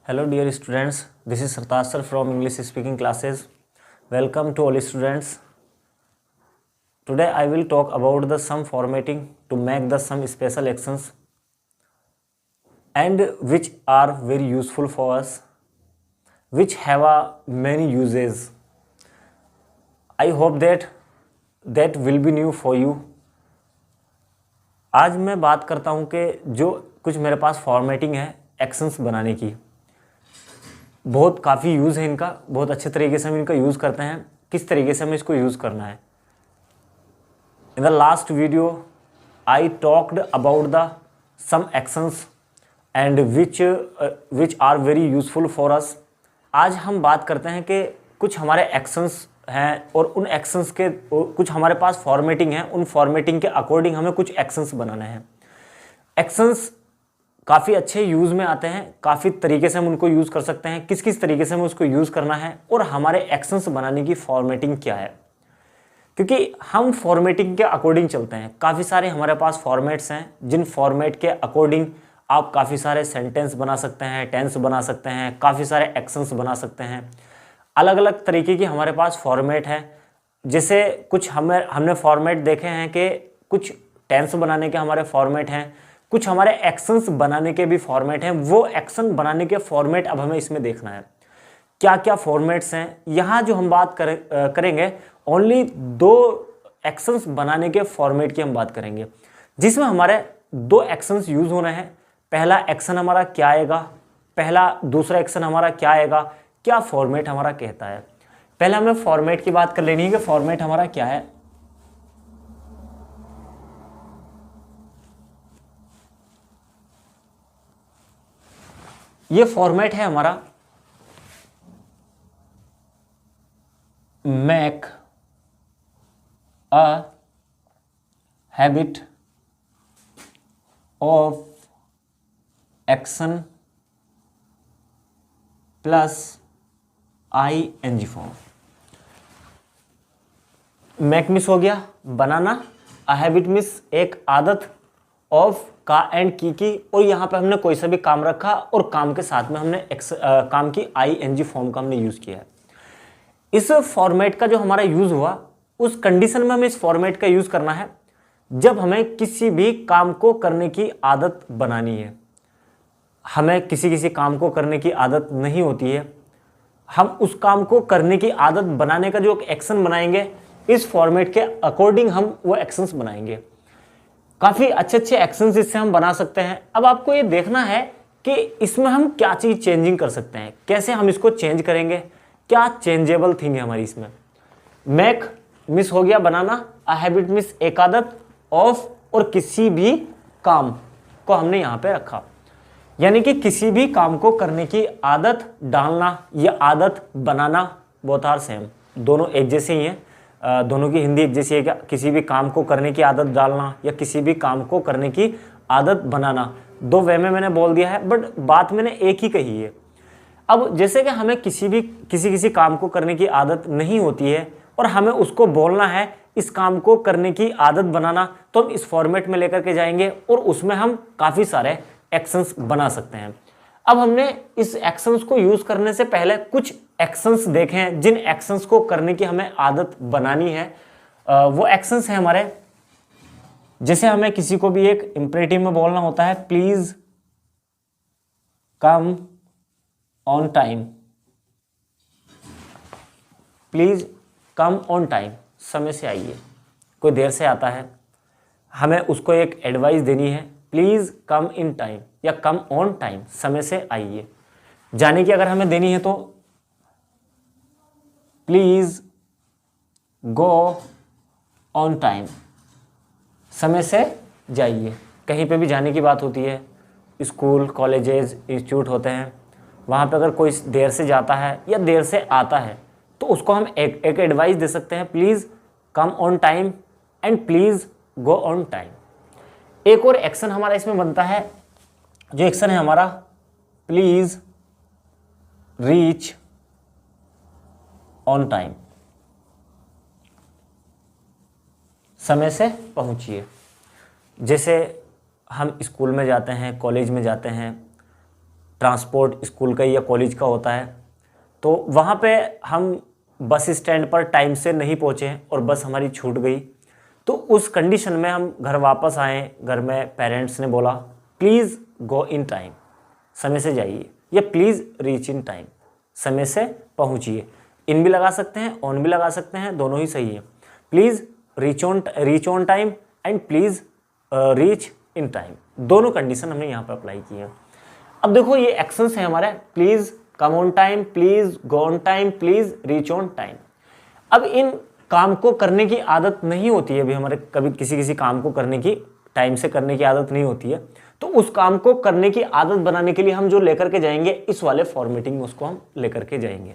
Hello dear students, this is Sartaj sir from English speaking classes. Welcome to all students. Today I will talk about the sum formatting to make the some special actions and which are very useful for us, which have many uses. I hope that will be new for you. आज मैं बात करता हूँ कि जो कुछ मेरे पास formatting है एक्शंस बनाने की, बहुत काफ़ी यूज़ है इनका, बहुत अच्छे तरीके से हम इनका यूज़ करते हैं। किस तरीके से हमें इसको यूज़ करना है। In the last video I talked about the some actions and which are very useful for us. आज हम बात करते हैं कि कुछ हमारे एक्शंस हैं और उन एक्शंस के कुछ हमारे पास फॉर्मेटिंग है, उन फॉर्मेटिंग के अकॉर्डिंग हमें कुछ एक्शंस बनाने हैं। एक्शंस काफ़ी अच्छे यूज़ में आते हैं, काफ़ी तरीके से हम उनको यूज़ कर सकते हैं। किस किस तरीके से हमें उसको यूज़ करना है और हमारे एक्शंस बनाने की फॉर्मेटिंग क्या है, क्योंकि हम फॉर्मेटिंग के अकॉर्डिंग चलते हैं। काफ़ी सारे हमारे पास फॉर्मेट्स हैं जिन फॉर्मेट के अकॉर्डिंग आप काफ़ी सारे सेंटेंस बना सकते हैं, टेंस बना सकते हैं, काफ़ी सारे एक्शंस बना सकते हैं। अलग अलग तरीके की हमारे पास फॉर्मेट है। जैसे कुछ हमने फॉर्मेट देखे हैं कि कुछ टेंस बनाने के हमारे फॉर्मेट हैं, कुछ हमारे एक्शंस बनाने के भी फॉर्मेट हैं। वो एक्शन बनाने के फॉर्मेट अब हमें इसमें देखना है क्या क्या फॉर्मेट्स हैं। यहाँ जो हम बात करेंगे ओनली 2 एक्शंस बनाने के फॉर्मेट की हम बात करेंगे, जिसमें हमारे 2 एक्शंस यूज होना है। पहला एक्शन हमारा क्या आएगा, दूसरा एक्शन हमारा क्या आएगा, क्या फॉर्मेट हमारा कहता है। पहले हमें फॉर्मेट की बात कर लेनी है कि फॉर्मेट हमारा क्या है। ये फॉर्मेट है हमारा make a habit of action plus ING form. Make miss हो गया, बनाना, अ हैबिट मिस एक आदत, ऑफ का एंड की और यहाँ पे हमने कोई सा भी काम रखा और काम के साथ में हमने काम की ING फॉर्म का हमने यूज किया है। इस फॉर्मेट का जो हमारा यूज हुआ उस कंडीशन में हमें इस फॉर्मेट का यूज करना है जब हमें किसी भी काम को करने की आदत बनानी है। हमें किसी काम को करने की आदत नहीं होती है, हम उस काम को करने की आदत बनाने का जो एक्शन बनाएंगे इस फॉर्मेट के अकॉर्डिंग हम वो एक्शंस बनाएंगे। काफ़ी अच्छे एक्शंस इससे हम बना सकते हैं। अब आपको ये देखना है कि इसमें हम क्या चीज़ चेंजिंग कर सकते हैं, कैसे हम इसको चेंज करेंगे, क्या चेंजेबल थिंग है हमारी इसमें। मेक मिस हो गया, बनाना, अ हैबिट मिस एक आदत, ऑफ और किसी भी काम को हमने यहाँ पे रखा, यानी कि किसी भी काम को करने की आदत डालना या आदत बनाना बोथ आर सेम, दोनों एक जैसे ही हैं। दोनों की हिंदी एक जैसी है क्या, किसी भी काम को करने की आदत डालना या किसी भी काम को करने की आदत बनाना। 2 वे में मैंने बोल दिया है बट बात मैंने एक ही कही है। अब जैसे कि हमें किसी काम को करने की आदत नहीं होती है और हमें उसको बोलना है इस काम को करने की आदत बनाना, तो हम इस फॉर्मेट में लेकर के जाएंगे और उसमें हम काफ़ी सारे एक्शंस बना सकते हैं। अब हमने इस एक्शंस को यूज करने से पहले कुछ एक्शंस देखे हैं जिन एक्शंस को करने की हमें आदत बनानी है। वो एक्शंस हैं हमारे, जैसे हमें किसी को भी एक इंपरेटिव में बोलना होता है please come on time, please come on time, समय से आइए। कोई देर से आता है, हमें उसको एक एडवाइस देनी है प्लीज कम इन टाइम या कम ऑन टाइम, समय से आइए। जाने की अगर हमें देनी है तो प्लीज गो ऑन टाइम, समय से जाइए। कहीं पे भी जाने की बात होती है, स्कूल, कॉलेजेस, इंस्टीट्यूट होते हैं, वहाँ पे अगर कोई देर से जाता है या देर से आता है तो उसको हम एक एडवाइस दे सकते हैं please come on time and please go on time. एक और एक्शन हमारा इसमें बनता है, जो एक्शन है हमारा प्लीज रीच ऑन टाइम, समय से पहुंचिए। जैसे हम स्कूल में जाते हैं, कॉलेज में जाते हैं, ट्रांसपोर्ट स्कूल का या कॉलेज का होता है, तो वहाँ पे हम बस स्टैंड पर टाइम से नहीं पहुँचे और बस हमारी छूट गई, तो उस कंडीशन में हम घर वापस आए, घर में पेरेंट्स ने बोला प्लीज़ गो इन टाइम, समय से जाइए, या प्लीज़ रीच इन टाइम, समय से पहुँचिए। इन भी लगा सकते हैं, ऑन भी लगा सकते हैं, दोनों ही सही है। Please reach on time and please reach in time, दोनों कंडीशन हमने यहाँ पर अप्लाई की है। अब देखो ये एक्शंस है हमारे, please come on time, please go on time, please reach on time. अब इन काम को करने की आदत नहीं होती है अभी हमारे, कभी किसी काम को करने की टाइम से करने की आदत नहीं होती है, तो उस काम को करने की आदत बनाने के लिए हम जो लेकर के जाएंगे, इस वाले फॉर्मेटिंग में उसको हम लेकर के जाएंगे।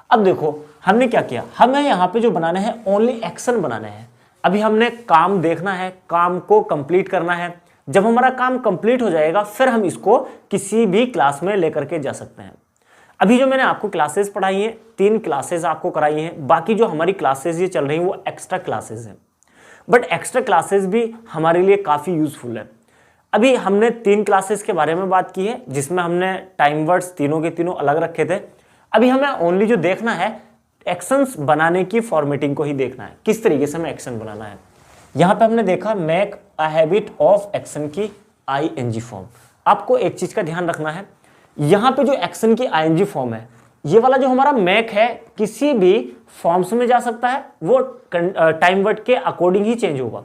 अब देखो हमने क्या किया, हमें यहाँ पे जो बनाने हैं ओनली एक्शन बनाने हैं। अभी हमने काम देखना है, काम को कंप्लीट करना है। जब हमारा काम कंप्लीट हो जाएगा फिर हम इसको किसी भी क्लास में लेकर के जा सकते हैं। अभी जो मैंने आपको क्लासेस पढ़ाई हैं, 3 क्लासेस आपको कराई हैं, बाकी जो हमारी क्लासेस ये चल रही हैं वो एक्स्ट्रा क्लासेस हैं, बट एक्स्ट्रा क्लासेस भी हमारे लिए काफ़ी यूजफुल है। अभी हमने 3 क्लासेस के बारे में बात की है जिसमें हमने टाइम वर्ड्स तीनों के तीनों अलग रखे थे। अभी हमें ओनली जो देखना है एक्शंस बनाने की फॉर्मेटिंग को ही देखना है, किस तरीके से हमें एक्शन बनाना है। यहाँ पे हमने देखा make a habit of action की आईएनजी फॉर्म। आपको एक चीज का ध्यान रखना है, यहाँ पे जो एक्शन की आईएनजी फॉर्म है, ये वाला जो हमारा मेक है किसी भी फॉर्म्स में जा सकता है, वो टाइम वर्ड के अकॉर्डिंग ही चेंज होगा।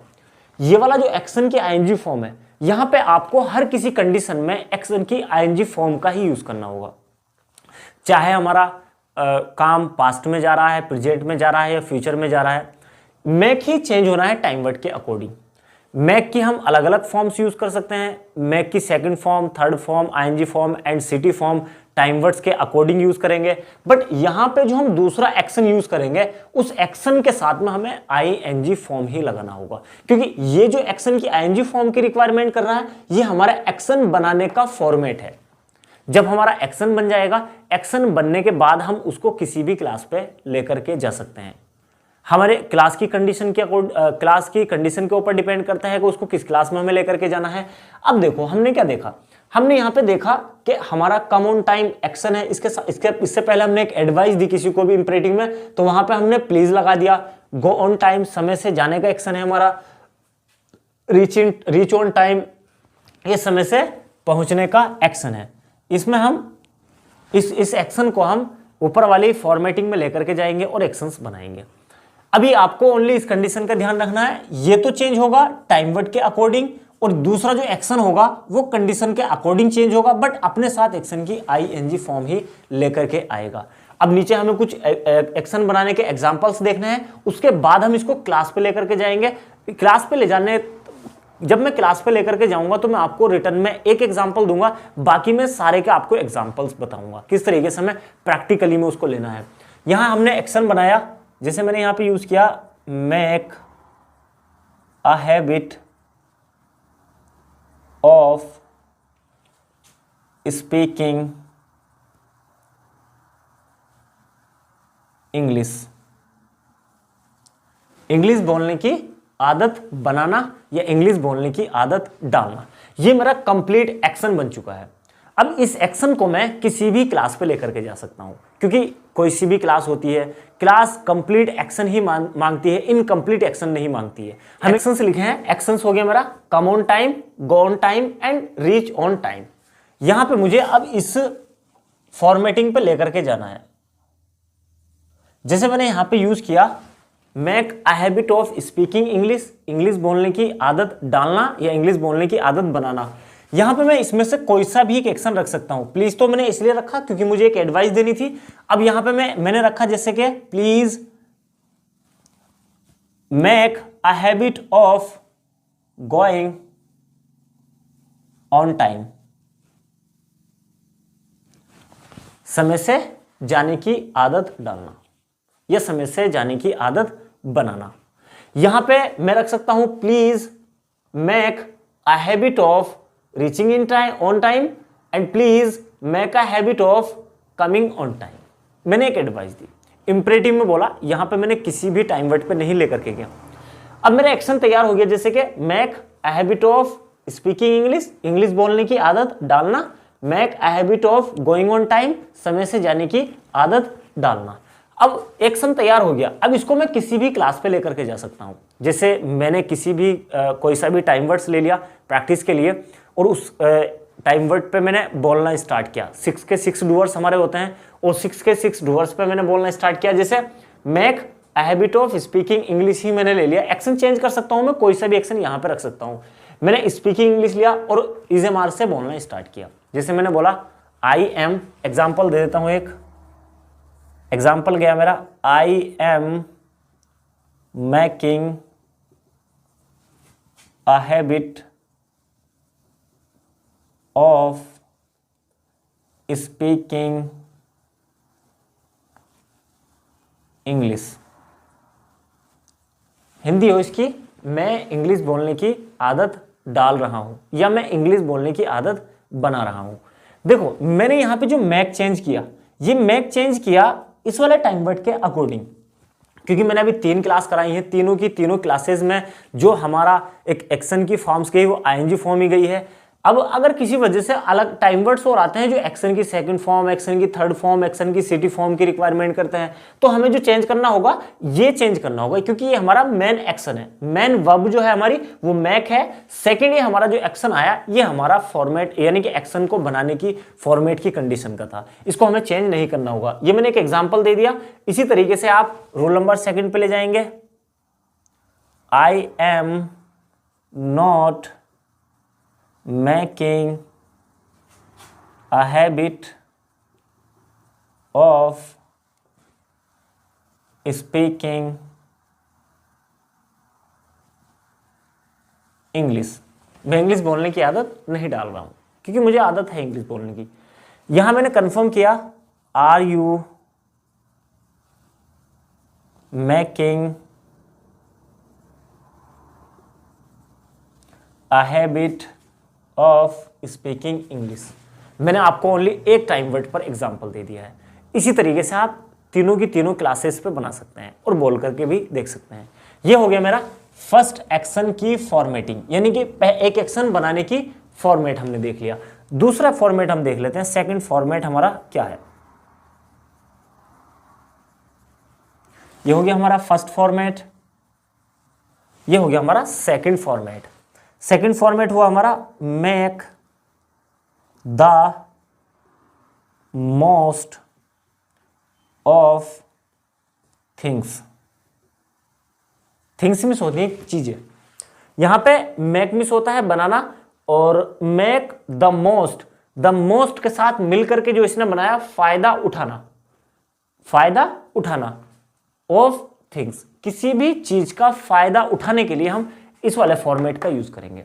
ये वाला जो एक्शन की आईएनजी फॉर्म है, यहाँ पे आपको हर किसी कंडीशन में एक्शन की आईएनजी फॉर्म का ही यूज करना होगा, चाहे हमारा काम पास्ट में जा रहा है, प्रेजेंट में जा रहा है या फ्यूचर में जा रहा है। मैक ही चेंज होना है टाइम वर्ड के अकॉर्डिंग। मैक की हम अलग अलग फॉर्म्स यूज कर सकते हैं, मैक की second form, third form, ING form and सिटी फॉर्म टाइम वर्ड्स के अकॉर्डिंग यूज करेंगे। बट यहाँ पे जो हम दूसरा एक्शन यूज करेंगे उस एक्शन के साथ में हमें आईएनजी फॉर्म ही लगाना होगा, क्योंकि ये जो एक्शन की आईएनजी फॉर्म की रिक्वायरमेंट कर रहा है ये हमारा एक्शन बनाने का फॉर्मेट है। जब हमारा एक्शन बन जाएगा, एक्शन बनने के बाद हम उसको किसी भी क्लास पे लेकर के जा सकते हैं। हमारे क्लास की कंडीशन के ऊपर डिपेंड करता है कि उसको किस क्लास में हमें लेकर के जाना है। अब देखो हमने क्या देखा, हमने यहाँ पे देखा कि हमारा कम ऑन टाइम एक्शन है। इससे पहले हमने एक एडवाइस दी किसी को भी इंपरेटिव में, तो वहां पे हमने प्लीज लगा दिया। गो ऑन टाइम समय से जाने का एक्शन है हमारा। रीच ऑन टाइम ये समय से पहुंचने का एक्शन है। इसमें हम इस एक्शन को हम ऊपर वाली फॉर्मेटिंग में लेकर के जाएंगे और एक्शंस बनाएंगे। अभी आपको ओनली इस कंडीशन का ध्यान रखना है, ये तो चेंज होगा टाइम वर्ड के अकॉर्डिंग, और दूसरा जो एक्शन होगा वो कंडीशन के अकॉर्डिंग चेंज होगा, बट अपने साथ एक्शन की आईएनजी फॉर्म ही लेकर के आएगा। अब नीचे हमें कुछ एक्शन बनाने के एग्जांपल्स देखने हैं, उसके बाद हम इसको क्लास पे लेकर के जाएंगे। क्लास पे ले जाने, जब मैं क्लास पे लेकर के जाऊंगा तो मैं आपको रिटर्न में एक एग्जांपल दूंगा, बाकी मैं सारे के आपको एग्जांपल्स बताऊंगा किस तरीके से हमें प्रैक्टिकली में उसको लेना है। यहां हमने एक्शन बनाया, जैसे मैंने यहां पे यूज किया make a habit of speaking English बोलने की आदत बनाना या इंग्लिश बोलने की आदत डालना, ये मेरा कंप्लीट एक्शन बन चुका है। अब इस एक्शन को मैं किसी भी क्लास पे लेकर के जा सकता हूं, क्योंकि कोई सी भी क्लास होती है, क्लास कंप्लीट एक्शन ही मांगती है, इनकम्प्लीट एक्शन नहीं मांगती है। हम एक्शंस लिखे हैं, एक्शंस हो गया मेरा come on time, go on time and reach on time. यहां पे मुझे अब इस फॉर्मेटिंग पे लेकर के जाना है। जैसे मैंने यहां पे यूज किया make a habit of speaking English बोलने की आदत डालना या इंग्लिश बोलने की आदत बनाना। यहां पे मैं इसमें से कोई सा भी एक एक्शन रख सकता हूं। प्लीज तो मैंने इसलिए रखा क्योंकि मुझे एक एडवाइस देनी थी। अब यहां पे मैंने रखा जैसे कि please make a habit of going on time, समय से जाने की आदत डालना या समय से जाने की आदत बनाना। यहां पे मैं रख सकता हूं please make a habit of reaching in time on time and please make a habit of coming on time. मैंने एक एडवाइस दी, इंपरेटिव में बोला, यहां पे मैंने किसी भी टाइम वर्ड पे नहीं लेकर के गया। अब मेरा एक्शन तैयार हो गया, जैसे कि make a habit of speaking English बोलने की आदत डालना, make a habit of going on time, समय से जाने की आदत डालना। अब एक्शन तैयार हो गया, अब इसको मैं किसी भी क्लास पे लेकर के जा सकता हूँ। जैसे मैंने किसी भी कोई सा भी टाइम वर्ड्स ले लिया प्रैक्टिस के लिए, और उस टाइम वर्ड पे मैंने बोलना स्टार्ट किया। 6 के 6 डूअर्स हमारे होते हैं, और 6 के 6 डूअर्स पे मैंने बोलना स्टार्ट किया। जैसे make a habit of speaking English ही मैंने ले लिया, एक्शन चेंज कर सकता हूँ मैं, कोई सा भी एक्शन यहाँ पे रख सकता हूँ। मैंने स्पीकिंग इंग्लिश लिया और इज़ेमार से बोलना स्टार्ट किया। जैसे मैंने बोला आई एम, एग्जाम्पल दे देता हूँ, एक एग्जाम्पल गया मेरा, I am making a habit of speaking English. Hindi हो इसकी, मैं इंग्लिश बोलने की आदत डाल रहा हूं, या मैं इंग्लिश बोलने की आदत बना रहा हूं। देखो मैंने यहां पे जो मैक चेंज किया, ये मैक चेंज किया इस वाले टाइम वर्ड के अकॉर्डिंग, क्योंकि मैंने अभी 3 क्लास कराई हैं, तीनों की तीनों क्लासेस में जो हमारा एक एक्शन की फॉर्म्स गई वो आईएनजी फॉर्म ही गई है। अब अगर किसी वजह से अलग टाइम वर्ड्स और आते हैं जो एक्शन की सेकंड फॉर्म, एक्शन की थर्ड फॉर्म, एक्शन की सिटी फॉर्म की रिक्वायरमेंट करते हैं, तो हमें जो चेंज करना होगा ये चेंज करना होगा, क्योंकि ये हमारा मेन एक्शन है। मेन वर्ब जो है हमारी वो मैक है। सेकेंड ये हमारा जो एक्शन आया ये हमारा फॉर्मेट, यानी कि एक्शन को बनाने की फॉर्मेट की कंडीशन का था, इसको हमें चेंज नहीं करना होगा। ये मैंने एक एग्जाम्पल दे दिया। इसी तरीके से आप रोल नंबर 2 पे ले जाएंगे। I am not making a habit of speaking English. मैं इंग्लिश बोलने की आदत नहीं डाल रहा हूं, क्योंकि मुझे आदत है इंग्लिश बोलने की। यहां मैंने कंफर्म किया, are you making a habit of speaking English. मैंने आपको ओनली एक टाइम वर्ड पर एग्जाम्पल दे दिया है। इसी तरीके से आप तीनों की तीनों क्लासेस पे बना सकते हैं और बोल करके भी देख सकते हैं। ये हो गया मेरा फर्स्ट एक्शन की फॉर्मेटिंग, यानी कि एक एक्शन बनाने की फॉर्मेट हमने देख लिया। दूसरा फॉर्मेट हम देख लेते हैं, सेकंड फॉर्मेट हमारा क्या है। ये हो गया हमारा फर्स्ट फॉर्मेट, ये हो गया हमारा सेकंड फॉर्मेट। सेकंड फॉर्मेट हुआ हमारा make the most of things. Things miss होती हैं चीजें, यहां पे मेक मिस होता है बनाना, और मेक द मोस्ट के साथ मिलकर के जो इसने बनाया फायदा उठाना ऑफ थिंग्स। किसी भी चीज का फायदा उठाने के लिए हम इस वाले फॉर्मेट का यूज करेंगे।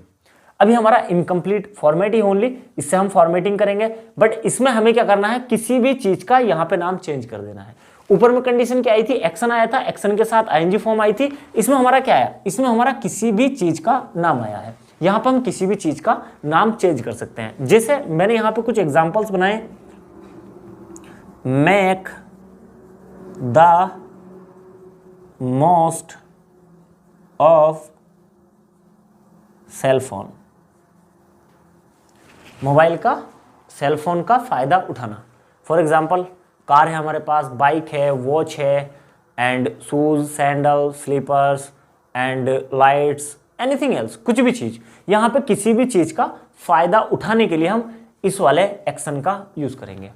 अभी हमारा इनकम्प्लीट फॉर्मेट ही ओनली, इससे हम फॉर्मेटिंग करेंगे, बट इसमें हमें क्या करना है, किसी भी चीज का यहां पे नाम चेंज कर देना है। ऊपर में कंडीशन क्या आई थी, एक्शन आया था, एक्शन के साथ आईएनजी फॉर्म आई थी। इसमें हमारा क्या आया, इसमें हमारा किसी भी चीज का नाम आया है। यहां पर हम किसी भी चीज का नाम चेंज कर सकते हैं। जैसे मैंने यहां पे कुछ एग्जांपल्स बनाए, make the most of cell phone, mobile का, सेल फोन का फायदा उठाना। फॉर एग्जाम्पल कार है हमारे पास, बाइक है, वॉच है, and shoes, sandal, slippers and lights, anything else, कुछ भी चीज। यहां पे किसी भी चीज का फायदा उठाने के लिए हम इस वाले एक्शन का यूज करेंगे।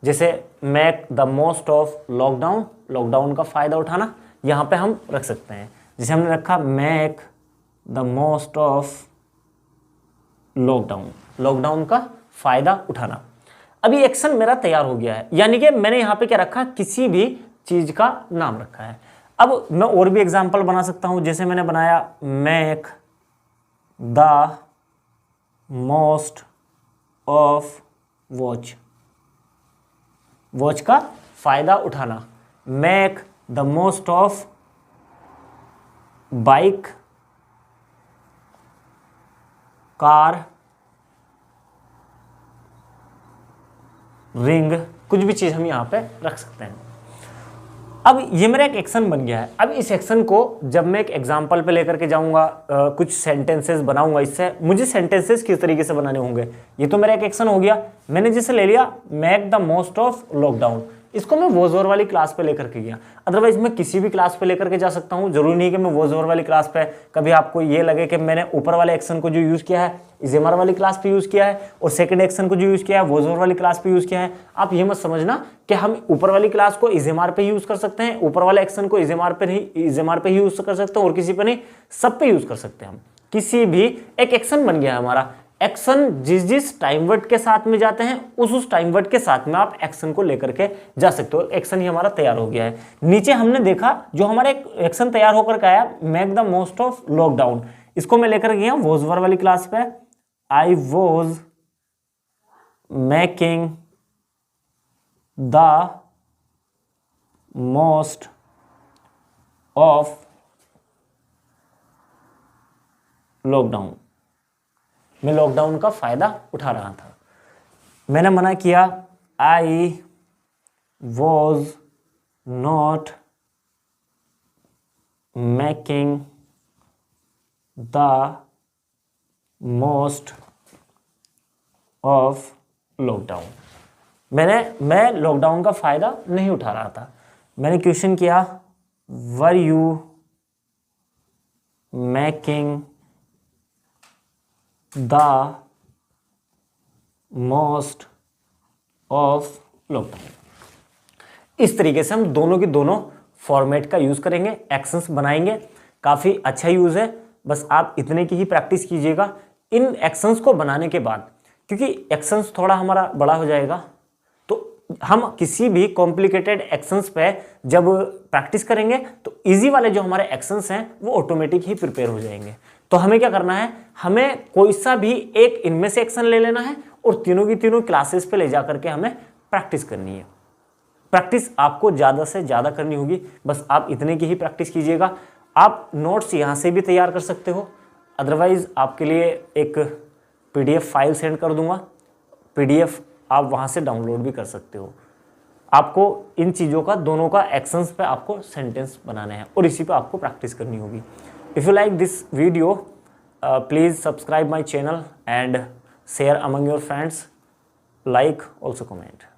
जैसे make the most of lockdown, lockdown का फायदा उठाना यहां पे हम रख सकते हैं। जैसे हमने रखा make the most of lockdown, lockdown का फायदा उठाना। अभी एक्शन मेरा तैयार हो गया है, यानी कि मैंने यहां पे क्या रखा, किसी भी चीज का नाम रखा है। अब मैं और भी एग्जांपल बना सकता हूं। जैसे मैंने बनाया make the most of watch, watch का फायदा उठाना। Make the most of bike, car, ring, कुछ भी चीज हम यहां पे रख सकते हैं। अब ये मेरा एक एक्शन बन गया है। अब इस एक्शन को जब मैं एक एग्जाम्पल पे लेकर के जाऊंगा, कुछ सेंटेंसेस बनाऊंगा, इससे मुझे सेंटेंसेस किस तरीके से बनाने होंगे, ये तो मेरा एक एक्शन हो गया। मैंने जिसे ले लिया make the most of lockdown, इसको मैं वॉज ओवर वाली क्लास पे लेकर के गया। अदरवाइज मैं किसी भी क्लास पे लेकर के जा सकता हूँ, जरूरी नहीं कि मैं वॉज ओवर वाली क्लास पे। कभी आपको ये लगे कि मैंने ऊपर वाले एक्शन को जो यूज किया है इजेमआर वाली क्लास पे यूज किया है और सेकंड एक्शन को जो यूज किया है वॉज ओवर वाली क्लास पे यूज किया है, आप ये मत समझना कि हम ऊपर वाली क्लास को इजेमआर पे यूज कर सकते हैं, ऊपर वाले एक्शन को इजेमआर पे ही यूज कर सकते हैं और किसी पे नहीं, सब पे यूज कर सकते हैं हम। किसी भी एक एक्शन बन गया है हमारा। एक्शन जिस जिस टाइम वर्ड के साथ में जाते हैं उस टाइम वर्ड के साथ में आप एक्शन को लेकर के जा सकते हो। एक्शन ही हमारा तैयार हो गया है। नीचे हमने देखा जो हमारा एक एक्शन तैयार होकर के आया make the most of lockdown, इसको मैं लेकर गया वॉज ओवर वाली क्लास पे। I was making the most of lockdown, मैं लॉकडाउन का फायदा उठा रहा था। मैंने मना किया I was not making the most of lockdown, मैं लॉकडाउन का फायदा नहीं उठा रहा था। मैंने क्वेश्चन किया were you making the most of lockdown. इस तरीके से हम दोनों की दोनों फॉर्मेट का यूज करेंगे, एक्शंस बनाएंगे। काफी अच्छा यूज है, बस आप इतने की ही प्रैक्टिस कीजिएगा इन एक्शंस को बनाने के बाद, क्योंकि एक्शंस थोड़ा हमारा बड़ा हो जाएगा तो हम किसी भी कॉम्प्लिकेटेड एक्शंस पे जब प्रैक्टिस करेंगे तो इजी वाले जो हमारे एक्शंस हैं वो ऑटोमेटिक ही प्रिपेयर हो जाएंगे। तो हमें क्या करना है, हमें कोई सा भी एक इनमें से एक्शन ले लेना है और तीनों की तीनों क्लासेस पे ले जाकर के हमें प्रैक्टिस करनी है। प्रैक्टिस आपको ज़्यादा से ज़्यादा करनी होगी, बस आप इतने की ही प्रैक्टिस कीजिएगा। आप नोट्स यहाँ से भी तैयार कर सकते हो, अदरवाइज आपके लिए एक PDF फाइल सेंड कर दूंगा, PDF आप वहाँ से डाउनलोड भी कर सकते हो। आपको इन चीज़ों का दोनों का एक्शंस पे आपको सेंटेंस बनाने हैं और इसी पे आपको प्रैक्टिस करनी होगी। If you like this video, please subscribe my channel and share among your friends, like, also comment.